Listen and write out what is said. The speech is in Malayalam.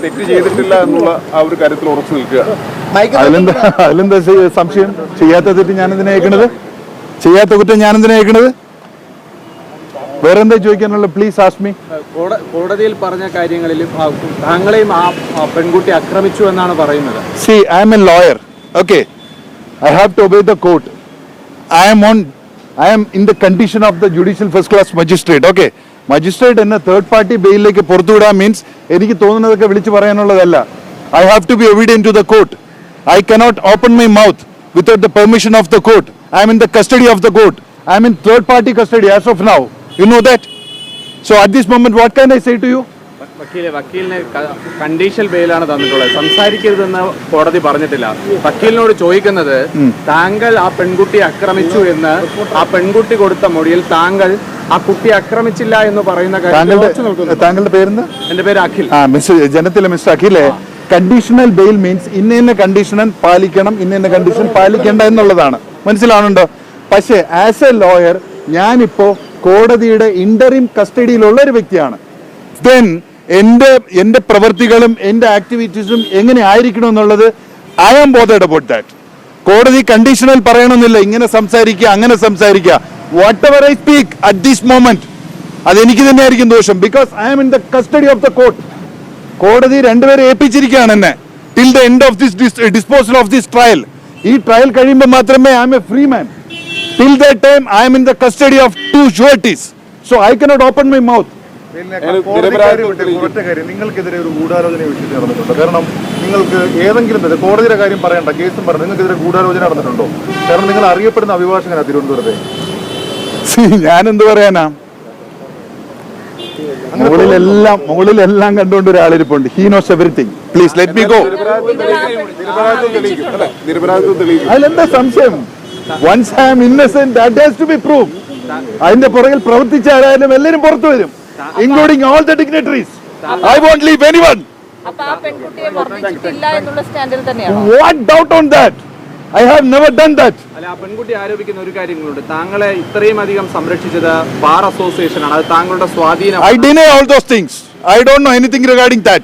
തെറ്റ് ചെയ്തിട്ടില്ല എന്നുള്ള ആ ഒരു കാര്യത്തിൽ ഉറച്ചു നിൽക്കുക. അതിലെന്താ സംശയം? ചെയ്യാത്ത തെറ്റ് ഞാൻ എന്തിനാ കേൾക്കണത്? ചെയ്യാത്ത കുറ്റം ഞാൻ എന്തിനാ കേൾക്കണത്? വേറെന്താ ചോദിക്കാനുള്ള? Please ask me. കോടതിയിൽ പറഞ്ഞ കാര്യങ്ങളിൽ താങ്കളെയും ആ പെൺകുട്ടി ആക്രമിച്ചു എന്നാണ് പറയുന്നത്. See, I am a lawyer. Okay, I have to obey the court. I am in the condition of the judicial first class magistrate. Okay, magistrate എന്ന തേർഡ് പാർട്ടി ബെയിലേക്ക് പുറത്തുവിടാൻ മീൻസ് എനിക്ക് തോന്നുന്നതൊക്കെ വിളിച്ചു പറയാനുള്ളതല്ല. I have to be obedient to the court. I cannot open my mouth without the permission of the court. I am in the custody of the court. I am in third party custody as of now. You know that? So at this moment what can I say to you? വക്കീലിന് കണ്ടീഷണൽ ബെയിലാണ് തന്നിട്ടുള്ളത്. സംസാരിക്കരുതെന്ന് കോടതി പറഞ്ഞിട്ടില്ല. വക്കീലിനോട് ചോദിക്കുന്നത്, താങ്കൾ ആ പെൺകുട്ടിയെ ആക്രമിച്ചു എന്ന് ആ പെൺകുട്ടി കൊടുത്ത മൊഴിയിൽ താങ്കൾ ആ കുട്ടിയെ ആക്രമിച്ചില്ല എന്ന് പറയുന്ന താങ്കളുടെ പേരെന്താ? എന്റെ പേര് അഖിൽ. ജനത്തിലെ മിസ്റ്റർ അഖിലെ, കണ്ടീഷണൽ ബെയിൽ മീൻസ് ഇന്ന കണ്ടീഷൻ പാലിക്കണം, ഇന്ന കണ്ടീഷൻ പാലിക്കേണ്ട എന്നുള്ളതാണ്. മനസ്സിലാവുന്നുണ്ടോ? പക്ഷേ ആസ് എ ലോയർ ഞാനിപ്പോ കോടതിയുടെ ഇന്ററിം കസ്റ്റഡിയിലുള്ള ഒരു വ്യക്തിയാണ്. ദെൻ എന്റെ പ്രവൃത്തികളും എന്റെ ആക്ടിവിറ്റീസും എങ്ങനെ ആയിരിക്കണം എന്നുള്ളത് I am bothered about that. കോടതി കണ്ടീഷണൽ പറയണമെന്നില്ല, ഇങ്ങനെ സംസാരിക്കുക അങ്ങനെ സംസാരിക്കുക. Whatever I speak at this moment അതെനിക്ക് തന്നെയായിരിക്കും ദോഷം. Because I am in the custody of the court. കോടതി രണ്ടുപേരെ ഏൽപ്പിച്ചിരിക്കുകയാണ് എന്നെ till the end of this disposal of this trial. ഈ ട്രയൽ കഴിയുമ്പോൾ മാത്രമേ I am a free man. Till that time, I am in the custody of two sureties, so I cannot open my mouth. നിങ്ങൾക്കെതിരെ ഒരു ഗൂഢാലോചന നടന്നിട്ടുണ്ടോ? കാരണം നിങ്ങൾക്ക് ഏതെങ്കിലും കോടതിയുടെ കാര്യം പറയണ്ട, കേസും പറഞ്ഞു, നിങ്ങൾക്കെതിരെ ഗൂഢാലോചന നടന്നിട്ടുണ്ടോ? കാരണം നിങ്ങൾ അറിയപ്പെടുന്ന അഭിഭാഷകനാണ് തിരുവനന്തപുരത്തെ. ഞാനെന്ത് പറയാനാ? മുകളിലെല്ലാം കണ്ടുകൊണ്ട് ഒരാളിരിപ്പുണ്ട്. He knows everything. Please let me go. അതിലെന്താ സംശയം? Once I am innocent, that has to be proved. അതിന്റെ പുറകിൽ പ്രവർത്തിച്ച ആരായാലും എല്ലാവരും പുറത്തു വരും, including all the dignitaries. I won't leave anyone. What doubt on that? I have never done that. അല്ല, ആ പെൺകുട്ടി ആരോപിക്കുന്ന ഒരു കാര്യങ്ങളുണ്ട്, താങ്കളെ ഇത്രയും അധികം സംരക്ഷിച്ചത് ബാർ അസോസിയേഷൻ ആണ്, അത് താങ്കളുടെ സ്വാധീനം. I deny all those things. I don't know anything regarding that.